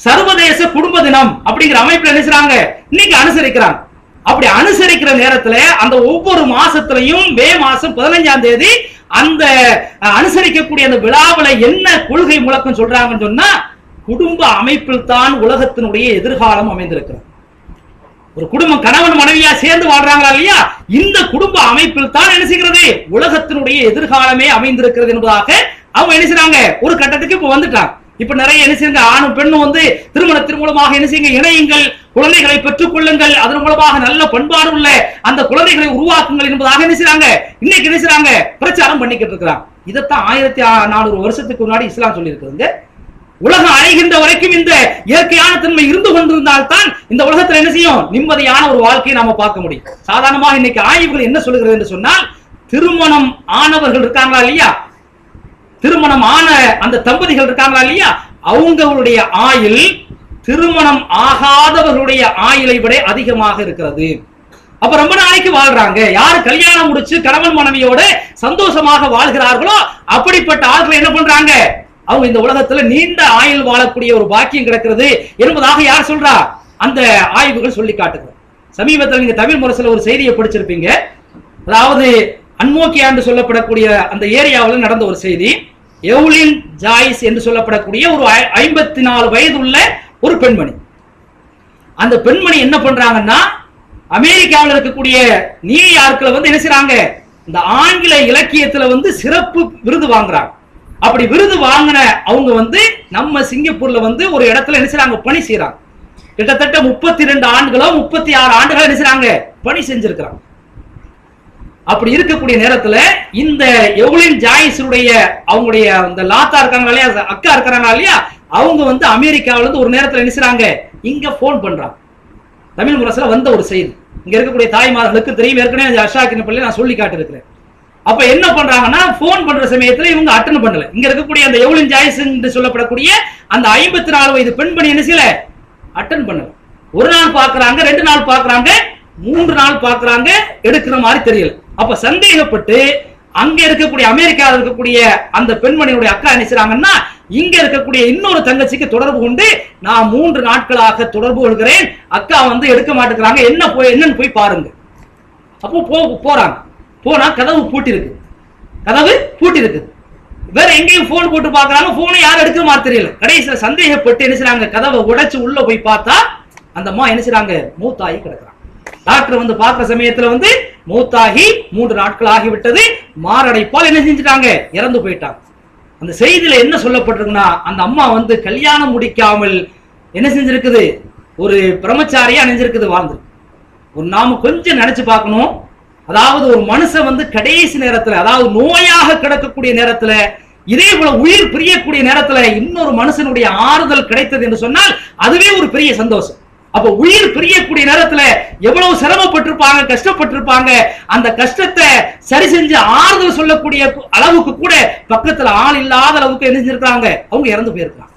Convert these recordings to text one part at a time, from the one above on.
சர்வதேச குடும்ப தினம் அப்படிங்கிற அமைப்புல நினைச்சாங்க இன்னைக்கு அனுசரிக்கிறாங்க. அப்படி அனுசரிக்கிற நேரத்துல அந்த ஒவ்வொரு மாசத்திலையும் மே மாசம் 15ஆம் தேதி அந்த அனுசரிக்கக்கூடிய அந்த விழாவில் என்ன கொள்கை முழக்கம் சொல்றாங்கன்னு சொன்னா, குடும்ப அமைப்பில் தான் உலகத்தினுடைய எதிர்காலம் அமைந்திருக்கிறது. ஒரு குடும்பம் கணவன் மனைவியா சேர்ந்து வாழ்றாங்களா இல்லையா, இந்த குடும்ப அமைப்பில் தான் என்ன செய்கிறது உலகத்தினுடைய எதிர்காலமே அமைந்திருக்கிறது என்பதாக அவங்க என்ன செய்றாங்க ஒரு கட்டத்துக்கு இப்ப வந்துட்டாங்க. இப்ப நிறைய என்ன செய்யுங்க, ஆணும் பெண்ணும் வந்து திருமணத்தின் மூலமாக என்ன செய்யுங்க, இணையுங்கள், குழந்தைகளை பெற்றுக் கொள்ளுங்கள், அதன் மூலமாக நல்ல பண்பாடு உள்ள அந்த குழந்தைகளை உருவாக்குங்கள் என்பதாக என்ன செய்றாங்க இன்னைக்கு என்ன செய்றாங்க பிரச்சாரம் பண்ணிக்கிட்டு இருக்கிறாங்க. இதைத்தான் 1400 வருஷத்துக்கு முன்னாடி இஸ்லாம் சொல்லி இருக்குதுங்க. உலகம் அழைகின்ற வரைக்கும் இந்த இயற்கையான தன்மை இருந்து கொண்டிருந்தால் தான் இந்த உலகத்தில் என்ன செய்யும் நிம்மதியான ஒரு வாழ்க்கையை நாம பார்க்க முடியும். சாதாரணமாக இன்னைக்கு ஆய்வுகள் என்ன சொல்லுகிறது என்று சொன்னால், திருமணம் ஆனவர்கள் இருக்காங்களா இல்லையா, திருமணம் ஆன அந்த தம்பதிகள் இருக்காங்களா இல்லையா, அவங்களுடைய ஆயுள் திருமணம் ஆகாதவர்களுடைய ஆயுளை விட அதிகமாக இருக்கிறது. அப்ப ரொம்ப நாளைக்கு வாழ்றாங்க. யாரு கல்யாணம் முடிச்சு கணவன் மனைவியோட சந்தோஷமாக வாழ்கிறார்களோ அப்படிப்பட்ட ஆட்கள் என்ன பண்றாங்க, அவங்க இந்த உலகத்துல நீண்ட ஆயுள் வாழக்கூடிய ஒரு பாக்கியம் கிடைக்கிறது என்பதாக யார் சொல்றா, அந்த ஆய்வுகள் சொல்லி காட்டுது. சமீபத்தில் நீங்க தமிழ் முரசுல ஒரு செய்தியை படிச்சிருப்பீங்க. அதாவது அன்மோக்கியா என்று சொல்லப்படக்கூடிய அந்த ஏரியாவில் நடந்த ஒரு செய்தி. எவ்லின் ஜாய்ஸ் என்று சொல்லப்படக்கூடிய ஒரு 54 வயது உள்ள ஒரு பெண்மணி. அந்த பெண்மணி என்ன பண்றாங்கன்னா, அமெரிக்காவில் இருக்கக்கூடிய நியூயார்க்ல வந்து என்ன செய்றாங்க, இந்த ஆங்கில இலக்கியத்துல வந்து சிறப்பு விருது வாங்குறாங்க. அப்படி விருது வாங்கின அவங்க வந்து நம்ம சிங்கப்பூர்ல வந்து ஒரு இடத்துல என்ன செய்றாங்க பணி செய்யறாங்க. கிட்டத்தட்ட 32 ஆண்டுகளோ 36 ஆண்டுகளோ என்ன செய்றாங்க பணி செஞ்சிருக்கிறாங்க. அப்படி இருக்கக்கூடிய நேரத்துல இந்த எவ்லின் ஜாய்ஸுடைய அவங்களுடைய அந்த லாத்தா இருக்காங்க இல்லையா, அக்கா இருக்கிறாங்க இல்லையா, அவங்க வந்து அமெரிக்காவில இருந்து ஒரு நேரத்துல என்ன செய்றாங்க இங்க போன் பண்றாங்க. தமிழ் முரசுல வந்த ஒரு செய்தி இங்க இருக்கக்கூடிய தாய்மார்களுக்கு தெரியும், ஏற்கனவே அஷாக்கின் பள்ளி நான் சொல்லி காட்டிருக்கிறேன். அப்ப என்ன பண்றாங்கன்னா, போன் பண்ற சமயத்துல இவங்க அட்டன் பண்ணல. இங்க இருக்கக்கூடிய அந்த எவ்லின் ஜாய்ஸ் என்று சொல்லப்படக்கூடிய அந்த 54 வயது பெண்மணி என்ன செய்யல அட்டன் பண்ணல. ஒரு நாள் பாக்குறாங்க, 2 நாள் பாக்குறாங்க, 3 நாள் பாக்குறாங்க, எடுக்கிற மாதிரி தெரியல. அப்ப சந்தேகப்பட்டு அங்க இருக்கக்கூடிய அமெரிக்காவில் இருக்கக்கூடிய அந்த பெண்மணியுடைய அக்கா என்ன செய்றாங்கன்னா, இங்க இருக்கக்கூடிய இன்னொரு தங்கச்சிக்கு தொடர்பு கொண்டு நான் 3 நாட்களாக தொடர்பு கொள்கிறேன், அக்கா வந்து எடுக்க மாட்டேங்கிறாங்க, என்னன்னு போய் பாருங்க. அப்போ போறாங்க. போனா கதவு பூட்டி இருக்கு. வேற எங்கேயும் போன் போட்டு பாக்குறாங்க, போனை யாரும் எடுக்க மாதிரி தெரியல. கடைசியில சந்தேகப்பட்டு என்ன செய்றாங்க, கதவை உடைச்சு உள்ள போய் பார்த்தா அந்த அம்மா என்ன செய்றாங்க மூத்தாகி கிடக்குறாங்க. டாக்டர் வந்து பார்க்கிற சமயத்துல வந்து மூத்தாகி 3 நாட்கள் ஆகிவிட்டது, மாரடைப்பால் என்ன செஞ்சுட்டாங்க இறந்து போயிட்டாங்க. அந்த செய்தியில என்ன சொல்லப்பட்டிருக்குன்னா, அந்த அம்மா வந்து கல்யாணம் முடிக்காமல் என்ன செஞ்சிருக்குது, ஒரு பிரம்மச்சாரியா நினைஞ்சிருக்குது, வாழ்ந்து. ஒரு நாம கொஞ்சம் நினைச்சு பார்க்கணும். அதாவது ஒரு மனுஷன் வந்து கடைசி நேரத்துல, அதாவது நோயாக கிடக்கக்கூடிய நேரத்துல, இதே போல உயிர் பிரியக்கூடிய நேரத்துல இன்னொரு மனுஷனுடைய ஆறுதல் கிடைத்தது என்று சொன்னால் அதுவே ஒரு பெரிய சந்தோஷம். அப்ப உயிர் பிரியக்கூடிய நேரத்துல எவ்வளவு சிரமப்பட்டிருப்பாங்க, கஷ்டப்பட்டிருப்பாங்க. அந்த கஷ்டத்தை சரி செஞ்சு ஆறுதல் சொல்லக்கூடிய அளவுக்கு கூட பக்கத்துல ஆள் இல்லாத அளவுக்கு என்ன செஞ்சிருக்காங்க, அவங்க இறந்து போயிருக்காங்க.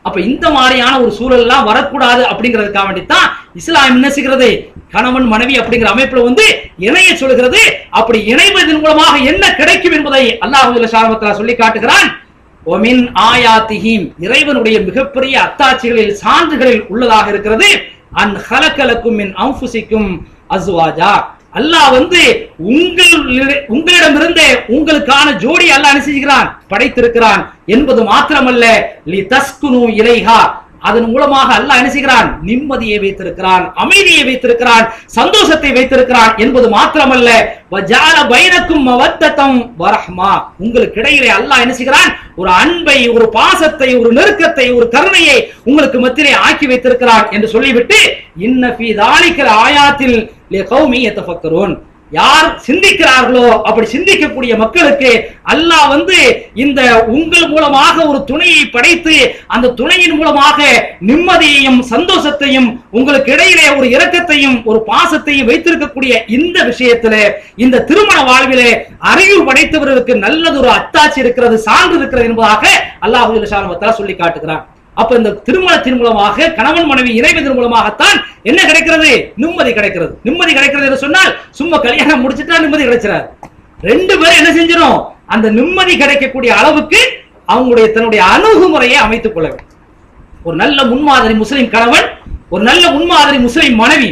அப்ப இந்த மாதிரியான ஒரு சூழல் எல்லாம் வரக்கூடாது அப்படிங்கிறதுக்காக வேண்டித்தான் இஸ்லாம் என்ன செய்கிறது, கணவன் மனைவி அப்படிங்கிற அமைப்புல வந்து இணைய சொல்கிறது. அப்படி இணைவதன் மூலமாக என்ன கிடைக்கும் என்பதை அல்லாஹ் ஜல்ல வஅலா சொல்லி காட்டுகிறான். ஒமின் ஆயாத்திஹிம், இறைவனுடைய மிகப்பெரிய அத்தாட்சிகளில் சான்றுகளில் உள்ளதாக இருக்கிறது. அன் ஹலகலக்கும் மின் அன்ஃபுசிக்கும் அஸ்வாஜா, அல்லாஹ் வந்து உங்களிடமிருந்தே உங்களுக்கான ஜோடி அல்லாஹ் அனுப்பிச்சிருக்கிறான், படைத்திருக்கிறான் என்பது மாத்திரமல்ல, லி தஸ்குனு இலைஹா, அதன் மூலமாக அல்லாஹ் என்ன செய்கிறான், நிம்மதியை வைத்திருக்கிறான், அமைதியை வைத்திருக்கிறான், சந்தோஷத்தை வைத்திருக்கிறான் என்பது மாத்திரமல்ல, வஜால பைனக்கும் மவத்தத்தம் வரஹ்மா, உங்களுக்கு இடையிலே அல்லாஹ் என்ன செய்கிறான், ஒரு அன்பை, ஒரு பாசத்தை, ஒரு நெருக்கத்தை, ஒரு கருணையை உங்களுக்கு மத்தியிலே ஆக்கி வைத்திருக்கிறான் என்று சொல்லிவிட்டு, இன்ன ஃபீ தாலிக ஆயாத்தில் லிகௌமி யதஃபக்கரூன், யார் சிந்திக்கிறார்களோ அப்படி சிந்திக்கக்கூடிய மக்களுக்கு அல்லாஹ் வந்து இந்த உங்கள் மூலமாக ஒரு துணையை படைத்து அந்த துணையின் மூலமாக நிம்மதியையும் சந்தோஷத்தையும் உங்களுக்கு இடையிலே ஒரு இரக்கத்தையும் ஒரு பாசத்தையும் வைத்திருக்கக்கூடிய இந்த விஷயத்துல, இந்த திருமண வாழ்விலே அறிவு படைத்தவர்களுக்கு நல்லதொரு அத்தாட்சி இருக்கிறது, சான்று இருக்கிறது என்பதாக அல்லாஹ் ஜல்ல வஅலா சொல்லி காட்டுகிறான். அப்ப இந்த திருமணத்தின் மூலமாக கணவன் மனைவி இணைவதன் மூலமாகத்தான் என்ன கிடைக்கிறது, நிம்மதி கிடைக்கிறது. நிம்மதி கிடைக்கிறது என்று சொன்னால் சும்மா கல்யாணம் முடிச்சுட்டா நிம்மதி கிடைச்சிடாது. 2 பேரும் என்ன செஞ்சிடும், அந்த நிம்மதி கிடைக்கக்கூடிய அளவுக்கு அவங்களுடைய தன்னுடைய அணுகுமுறையை அமைத்துக் கொள்ள வேண்டும். ஒரு நல்ல முன்மாதிரி முஸ்லிம் கணவன், ஒரு நல்ல முன்மாதிரி முஸ்லிம் மனைவி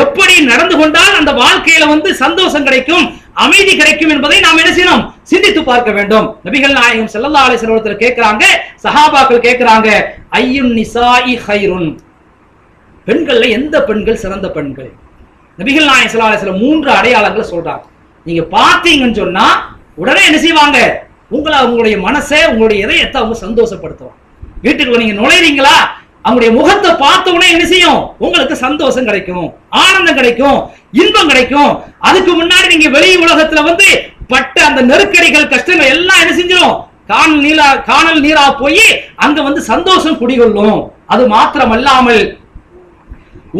எப்படி நடந்து கொண்டால் அந்த வாழ்க்கையில வந்து சந்தோஷம் கிடைக்கும், அமைதி கிடைக்கும் என்பதை நாம் என்ன செய்யணும், சிந்தித்து பார்க்க வேண்டும். நபிகள் நாயகம் ஸல்லல்லாஹு அலைஹி வஸல்லம் கேட்கிறாங்க, சஹாபாக்கள் கேட்கிறாங்க, ஐயுன் நிசாஇ கைருன், பெண்கள்ல எந்த பெண்கள் சிறந்த பெண்கள்? நபிகள் நாயகம் ஸல்லல்லாஹு அலைஹி வஸல்லம் 3 அடையாளங்களை சொல்றாங்க. நீங்க பார்த்தீங்கன்னு சொன்னா உடனே என்ன செய்வாங்க, உங்களுடைய மனசை, உங்களுடைய இதயத்தை அவங்க சந்தோஷப்படுத்துவாங்க. வீட்டுக்குள்ள நீங்க நுழைறீங்களா, அவங்களுடைய முகத்தை பார்த்த உடனே என்ன செய்யும், உங்களுக்கு சந்தோஷம் கிடைக்கும், ஆனந்தம் கிடைக்கும், இன்பம் கிடைக்கும். அதுக்கு முன்னாடி நீங்க வெளி உலகத்துல வந்து பட்ட அந்த நெருக்கடிகள், கஷ்டங்கள் எல்லாம் என்ன செஞ்சிடும், காணல் நீரா போய் அங்க வந்து சந்தோஷம் குடிகொள்ளும். அது மாத்திரமல்லாமல்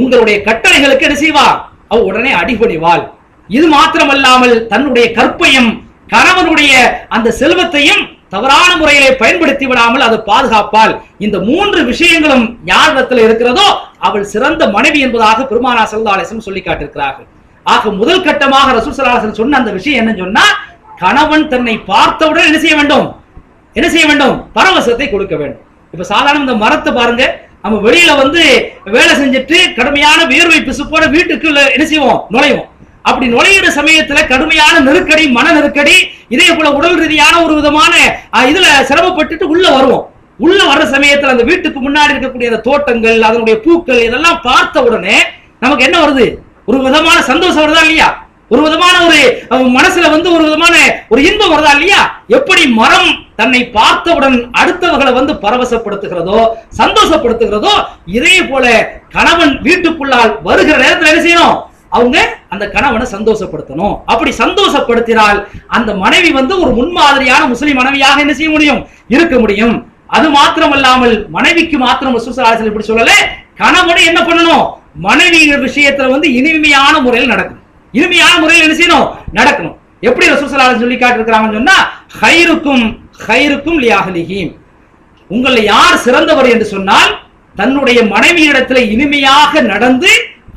உங்களுடைய கட்டளைகளுக்கு என்ன செய்வா, அவ உடனே அடிபணிவாள். இது மாத்திரமல்லாமல் தன்னுடைய கற்பையும் கணவனுடைய அந்த செல்வத்தையும் தவறான முறையிலே பயன்படுத்தி விடாமல் அதை பாதுகாப்பால். இந்த 3 விஷயங்களும் யாரிடத்தில் இருக்கிறதோ அவள் சிறந்த மனைவி என்பதாக பெருமானார் ஸல்லல்லாஹு அலைஹி வஸல்லம் சொல்லி காட்டியிருக்கிறார்கள். ஆக முதல் கட்டமாக ரசூல் ஸல்லல்லாஹு அலைஹி வஸல்லம் சொன்ன அந்த விஷயம் என்னன்னு சொன்னா, கணவன் தன்னை பார்த்தவுடன் என்ன செய்ய வேண்டும், பரவசத்தை கொடுக்க வேண்டும். இப்ப சாதாரண இந்த மரத்தை பாருங்க, நம்ம வெளியில வந்து வேலை செஞ்சுட்டு கடுமையான வியர்வை பிசுப்போட வீட்டுக்குள்ள என்ன செய்வோம், நுழைவோம். அப்படி நுழையிற சமயத்துல கடுமையான நெருக்கடி, மன நெருக்கடி, இதே போல உடல் ரீதியான ஒரு விதமான இதுல சிரமப்பட்டுட்டு உள்ள வருவோம். உள்ள வர்ற சமயத்துல அந்த வீட்டுக்கு முன்னாடி இருக்கக்கூடிய அந்த தோட்டங்கள், அதனுடைய பூக்கள், இதெல்லாம் பார்த்த உடனே நமக்கு என்ன வருது, ஒரு விதமான சந்தோஷம் வருதா இல்லையா, ஒரு விதமான ஒரு மனசுல வந்து ஒரு விதமான ஒரு இன்பம் வருதா இல்லையா. எப்படி மரம் தன்னை பார்த்தவுடன் அடுத்தவர்களை வந்து பரவசப்படுத்துகிறதோ, சந்தோஷப்படுத்துகிறதோ, இதே போல கணவன் வீட்டுக்குள்ளால் வருகிற நேரத்தில் என்ன செய்யணும், அவங்க அந்த கணவனை சந்தோஷப்படுத்தணும். அப்படி சந்தோஷப்படுத்தினால் அந்த மனைவி வந்து ஒரு முன்மாதிரியான முஸ்லிம் மனைவியாக என்ன செய்ய முடியும், இருக்க முடியும். அது மாத்திரமல்லாமல் மனைவிக்கு மாத்திரம் ரசூல் ஸல்லல்லாஹு அலைஹி வஸல்லம் இப்படி சொல்லல, கணவனை என்ன பண்ணணும், மனைவி விஷயத்துல வந்து இனிமையான முறையில் நடக்கணும், இனிமையான முறையில் என்ன செய்யணும், நடக்கணும். எப்படி ரசூல் ஸல்லல்லாஹு அலைஹி வஸல்லம் சொல்லி காட்டியிருக்கிறாங்கன்னு சொன்னா, ஹைருக்கும் லிஅஹ்லிஹி, உங்களை யார் சிறந்தவர் என்று சொன்னால் தன்னுடைய மனைவியிடத்துல இனிமையாக நடந்து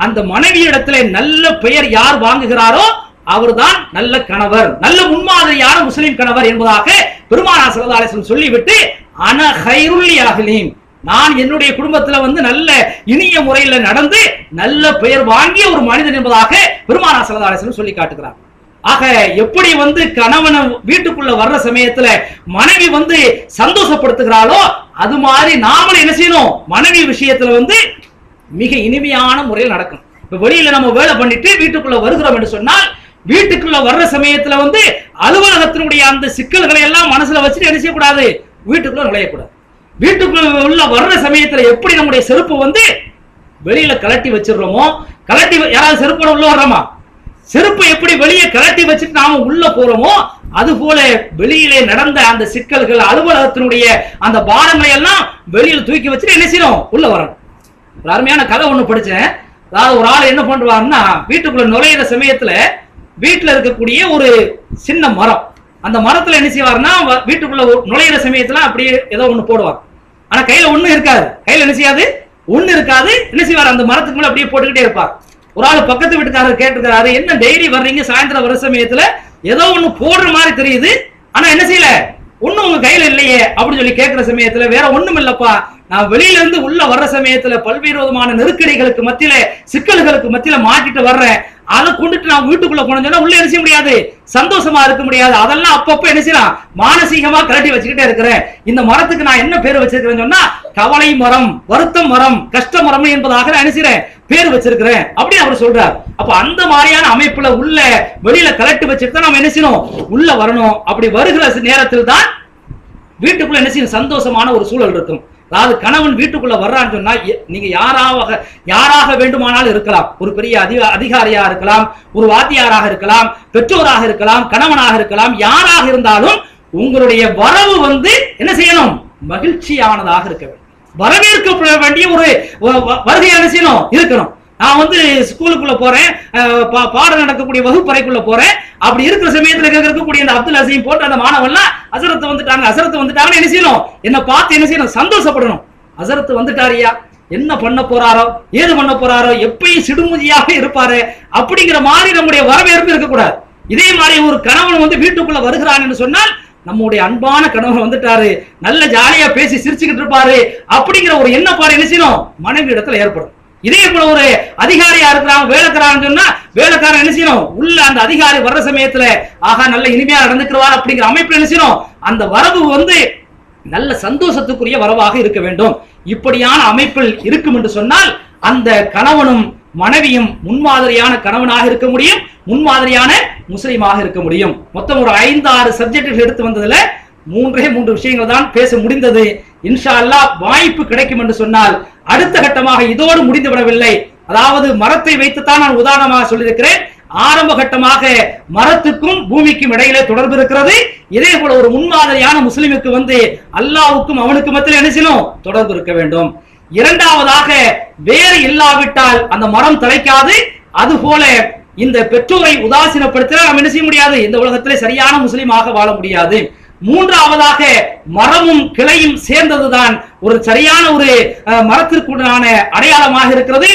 அந்த மனைவியிடத்துல நல்ல பெயர் யார் வாங்குகிறாரோ அவர்தான் நல்ல கணவர், நல்ல முன்மாதிரியான முஸ்லிம் கணவர் என்பதாக பெருமானார் ஸல்லல்லாஹு அலைஹி வஸல்லம் சொல்லிவிட்டு, அன கைருல் லிஅஹ்லி, நான் என்னுடைய குடும்பத்துல வந்து நல்ல இனிய முறையில நடந்து நல்ல பெயர் வாங்கிய ஒரு மனிதன் என்பதாக பெருமானார் ஸல்லல்லாஹு அலைஹி வஸல்லம் சொல்லி காட்டுகிறார். ஆக எப்படி வந்து கணவனை வீட்டுக்குள்ள வர்ற சமயத்துல மனைவி வந்து சந்தோஷப்படுத்துகிறாளோ அது மாதிரி நாமளும் என்ன செய்யணும், மனைவி விஷயத்துல வந்து மிக இனிமையான முறையில் நடக்கும். இப்ப வெளியில நம்ம வேலை பண்ணிட்டு வீட்டுக்குள்ள வருகிறோம் என்று சொன்னால், வீட்டுக்குள்ள வர்ற சமயத்துல வந்து அலுவலகத்தினுடைய அந்த சிக்கல்களை எல்லாம் மனசுல வச்சுட்டு என்ன செய்யக்கூடாது, வீட்டுக்குள்ள நுழையக்கூடாது. வீட்டுக்குள்ள உள்ள வர்ற சமயத்துல எப்படி நம்முடைய செருப்பு வந்து வெளியில கலட்டி வச்சிடுறோமோ, கலட்டி யாராவது செருப்போட உள்ள வர்றோமா, செருப்பு எப்படி வெளியே கலட்டி வச்சுட்டு நாம உள்ள போறோமோ அது போல வெளியிலே நடந்த அந்த சிக்கல்கள், அலுவலகத்தினுடைய அந்த பாரங்களை எல்லாம் வெளியில தூக்கி வச்சுட்டு என்ன செய்யணும், உள்ள வரணும். ஒரு அருமையான கதை ஒண்ணு படிச்சேன். அதாவது ஒரு ஆள் என்ன பண்ணுவாருன்னா, வீட்டுக்குள்ள நுழையிற சமயத்துல வீட்டுல இருக்கக்கூடிய ஒரு சின்ன மரம், அந்த மரத்துல என்ன செய்வாருன்னா வீட்டுக்குள்ள நுழையிற சமயத்துல அப்படியே ஏதோ ஒண்ணு போடுவார். ஆனா கையில ஒண்ணு இருக்காது, கையில என்ன செய்யாது, ஒண்ணு இருக்காது. என்ன செய்வார், அந்த மரத்துக்கு மேல அப்படியே போட்டுக்கிட்டே இருப்பார். ஒரு ஆள் பக்கத்து வீட்டுக்காரர் கேட்டிருக்காரு, என்ன டெய்லி வர்றீங்க, சாயந்தரம் வர சமயத்துல ஏதோ ஒண்ணு போடுற மாதிரி தெரியுது, ஆனா என்ன செய்யல, ஒண்ணும் உங்க கையில இல்லையே அப்படின்னு சொல்லி கேட்கிற சமயத்துல, வேற ஒண்ணும் இல்லப்பா, நான் வெளியில இருந்து உள்ள வர்ற சமயத்துல பல்வேறு விதமான நெருக்கடிகளுக்கு மத்தியில, சிக்கல்களுக்கு மத்தியில மாட்டிட்டு வர்றேன், அதை கொண்டுட்டு நான் வீட்டுக்குள்ள போனோம்னா உள்ள என்ன செய்ய முடியாது, சந்தோஷமா இருக்க முடியாது. அதெல்லாம் அப்பப்ப என்ன செய்யலாம், மானசீகமா கலட்டி வச்சுக்கிட்டே இருக்கிறேன். இந்த மரத்துக்கு நான் என்ன பேர் வச்சிருக்கிறேன்னு சொன்னா, கவலை மரம், வருத்தம் மரம், கஷ்ட மரம் என்பதாக நான் என்ன செய்யறேன், பேர் வச்சிருக்கிறேன் அப்படின்னு அவர் சொல்றார். அப்ப அந்த மாதிரியான அமைப்புல உள்ள வெளியில கலட்டி வச்சுட்டு தான் நம்ம என்ன செய்யணும், உள்ள வரணும். அப்படி வருகிற நேரத்தில் தான் வீட்டுக்குள்ள என்ன செய்யும், சந்தோஷமான ஒரு சூழல் இருக்கும். அதாவது கணவன் வீட்டுக்குள்ள வர்றான்னு சொன்னா, நீங்க யாராக வேண்டுமானாலும் இருக்கலாம், ஒரு பெரிய அதிகாரியா இருக்கலாம், ஒரு வாத்தியாராக இருக்கலாம், பெற்றோராக இருக்கலாம், கணவனாக இருக்கலாம், யாராக இருந்தாலும் உங்களுடைய வரவு வந்து என்ன செய்யணும், மகிழ்ச்சியானதாக இருக்க வேண்டும், வரவேற்கப்பட வேண்டிய ஒரு வருகை என்ன செய்யணும், இருக்கணும். நான் வந்து ஸ்கூலுக்குள்ள போறேன், பாடம் நடக்கக்கூடிய வகுப்பறைக்குள்ள போறேன், அப்படி இருக்கிற சமயத்துல இருக்கக்கூடிய அந்த அப்துல் அசீம் போன்ற அந்த மாணவன்லாம் அசரத்து வந்துட்டாங்கன்னு என்ன செய்யணும், என்ன பார்த்து என்ன செய்யணும், சந்தோஷப்படணும். அசரத்து வந்துட்டாரியா, என்ன பண்ண போறாரோ, ஏது பண்ண போறாரோ, எப்பயும் சிடுமுதியாக இருப்பாரு அப்படிங்கிற மாதிரி நம்முடைய வரவேற்பு இருக்கக்கூடாது. இதே மாதிரி ஒரு கணவன் வந்து வீட்டுக்குள்ள வருகிறான் என்று சொன்னால் நம்முடைய அன்பான கணவர் வந்துட்டாரு, நல்ல ஜாலியா பேசி சிரிச்சுக்கிட்டு இருப்பாரு அப்படிங்கிற ஒரு எண்ணப்பாடு என்ன செய்யணும், மனைவி இடத்துல ஏற்படும். இதே போல ஒரு அதிகாரியா இருக்கிறாங்க, வேலைக்காரன் சொன்னா வேலைக்காரன் என்ன செய்யணும், உள்ள அந்த அதிகாரி வர்ற சமயத்துல ஆகா நல்ல இனிமையா நடந்துக்கிறவார் அப்படிங்கிற அமைப்பு என்ன செய்யணும், அந்த வரவு வந்து நல்ல சந்தோஷத்துக்குரிய வரவாக இருக்க வேண்டும். இப்படியான அமைப்பில் இருக்கும் என்று சொன்னால் அந்த கணவனும் மனைவியும் முன்மாதிரியான கணவனாக இருக்க முடியும், முன்மாதிரியான முஸ்லீமாக இருக்க முடியும். மொத்தம் ஒரு 5-6 சப்ஜெக்டுகள் எடுத்து வந்ததுல 3 விஷயங்கள் தான் பேச முடிந்தது. இன்ஷா அல்லாஹ் வாய்ப்பு கிடைக்கும் என்று சொன்னால் அடுத்த கட்டமாக இதோடு முடிந்து விடவில்லை. அதாவது மரத்தை வைத்துத்தான் நான் உதாரணமாக சொல்லியிருக்கிறேன். ஆரம்ப கட்டமாக மரத்துக்கும் பூமிக்கும் இடையிலே தொடர்பு இருக்கிறது. இதே போல ஒரு முன்மாதிரியான முஸ்லிமுக்கு வந்து அல்லாஹ்வுக்கும் அவனுக்கு மத்தியில் என்ன செய்யணும், தொடர்பு இருக்க வேண்டும். இரண்டாவதாக வேறு இல்லாவிட்டால் அந்த மரம் தலைக்காது. அதுபோல இந்த பெற்றோரை உதாசீனப்படுத்தினால் நாம் என்ன செய்ய முடியாது, இந்த உலகத்திலே சரியான முஸ்லிமாக வாழ முடியாது. மூன்றாவதாக மரமும் கிளையும் சேர்ந்ததுதான் ஒரு சரியான ஒரு மரத்திற்குண்டான அடையாளமாக இருக்கிறது.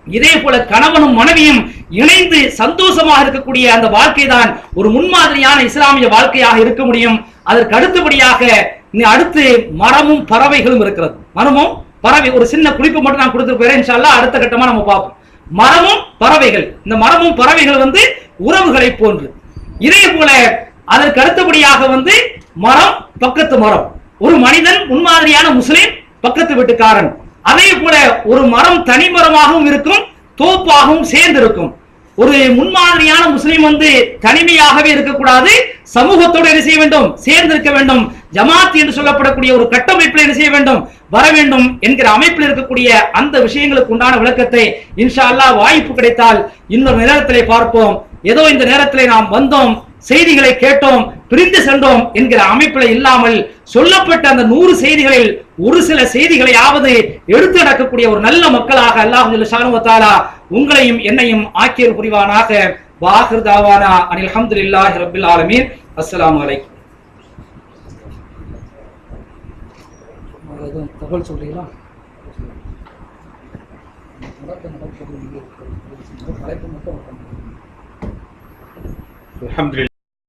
இதே போல கணவனும் மனைவியும் இணைந்து சந்தோஷமாக இருக்கக்கூடிய அந்த வாழ்க்கை தான் ஒரு முன்மாதிரியான இஸ்லாமிய வாழ்க்கையாக இருக்க முடியும். அதற்கு அடுத்தபடியாக அடுத்து மரமும் பறவைகளும் இருக்கிறது. மரமும் பறவை ஒரு சின்ன குறிப்பு மட்டும் நான் கொடுத்துருப்பேன், இன்ஷா அல்லாஹ் அடுத்த கட்டமா நம்ம பார்ப்போம். மரமும் பறவைகள், இந்த மரமும் பறவைகள் வந்து உறவுகளை போன்று. இதே போல அதற்கு அடுத்தபடியாக வந்து மரம் பக்கத்து மரம், ஒரு மனிதன் முன்மாதிரியான முஸ்லிம் பக்கத்து வீட்டுக்காரன். அதே போல ஒரு மரம் தனி மரமாகவும் இருக்கும், தோப்பாகவும் சேர்ந்து இருக்கும். ஒரு முன்மாதிரியான முஸ்லிம் வந்து தனிமையாகவே இருக்கக்கூடாது, சமூகத்தோடு என்ன செய்ய வேண்டும், சேர்ந்து இருக்க வேண்டும். ஜமாத் என்று சொல்லப்படக்கூடிய ஒரு கட்டமைப்பில் என்ன செய்ய வேண்டும், வர வேண்டும் என்கிற அமைப்பில் இருக்கக்கூடிய அந்த விஷயங்களுக்கு உண்டான விளக்கத்தை இன்ஷா அல்லாஹ் வாய்ப்பு கிடைத்தால் இன்னொரு நேரத்திலே பார்ப்போம். ஏதோ இந்த நேரத்திலே நாம் வந்தோம், செய்திகளை கேட்டோம், பிரிந்து சென்றோம் என்கிற அமைப்பில் இல்லாமல் சொல்லப்பட்ட அந்த 100 செய்திகளில் ஒரு சில செய்திகளையாவது எடுத்து நடக்கக்கூடிய ஒரு நல்ல மக்களாக அல்லாஹ் ஜல்ல வ தஆலா உங்களையும் என்னையும் ஆக்கியல் புரிவானாக. வாஹிர் தாவானா அனில் ஹம்துலில்லாஹி ரப்பில் ஆலமீன். அஸ்ஸலாமு அலைக்கும். தகவல் சொல்றீங்களா? அல்ஹம்துலில்லாஹ்.